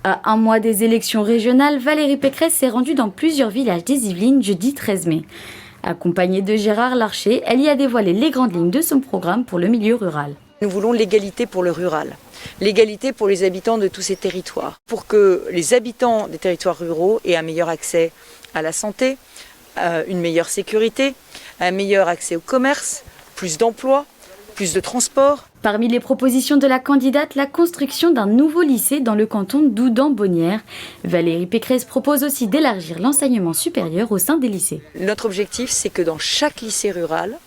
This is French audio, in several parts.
À un mois des élections régionales, Valérie Pécresse s'est rendue dans plusieurs villages des Yvelines jeudi 13 mai. Accompagnée de Gérard Larcher, elle y a dévoilé les grandes lignes de son programme pour le milieu rural. Nous voulons l'égalité pour le rural, l'égalité pour les habitants de tous ces territoires, pour que les habitants des territoires ruraux aient un meilleur accès à la santé, une meilleure sécurité, un meilleur accès au commerce, plus d'emplois, plus de transport. Parmi les propositions de la candidate, la construction d'un nouveau lycée dans le canton d'Oudan-Bonnières. Valérie Pécresse propose aussi d'élargir l'enseignement supérieur au sein des lycées. Notre objectif, c'est que dans chaque lycée rural,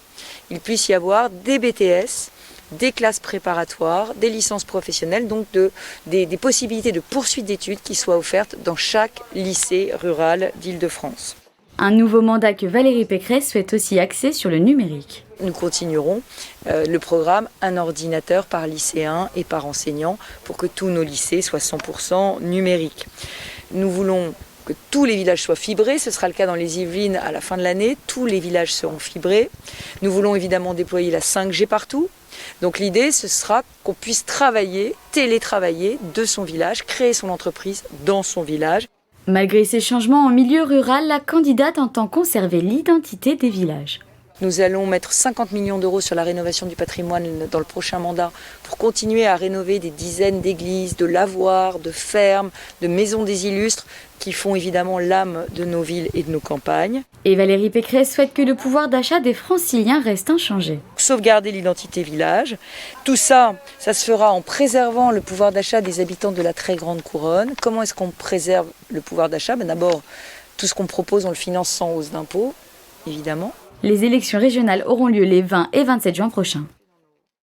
il puisse y avoir des BTS, des classes préparatoires, des licences professionnelles, donc des possibilités de poursuite d'études qui soient offertes dans chaque lycée rural d'Île-de-France. Un nouveau mandat que Valérie Pécresse souhaite aussi axer sur le numérique. Nous continuerons le programme Un ordinateur par lycéen et par enseignant pour que tous nos lycées soient 100% numériques. Nous voulons que tous les villages soient fibrés, ce sera le cas dans les Yvelines à la fin de l'année, tous les villages seront fibrés. Nous voulons évidemment déployer la 5G partout. Donc l'idée, ce sera qu'on puisse télétravailler de son village, créer son entreprise dans son village. Malgré ces changements en milieu rural, la candidate entend conserver l'identité des villages. Nous allons mettre 50 millions d'euros sur la rénovation du patrimoine dans le prochain mandat pour continuer à rénover des dizaines d'églises, de lavoirs, de fermes, de maisons des illustres qui font évidemment l'âme de nos villes et de nos campagnes. Et Valérie Pécresse souhaite que le pouvoir d'achat des Franciliens reste inchangé. Sauvegarder l'identité village. Tout ça, ça se fera en préservant le pouvoir d'achat des habitants de la très grande couronne. Comment est-ce qu'on préserve le pouvoir d'achat ? D'abord, tout ce qu'on propose, on le finance sans hausse d'impôts, évidemment. Les élections régionales auront lieu les 20 et 27 juin prochains.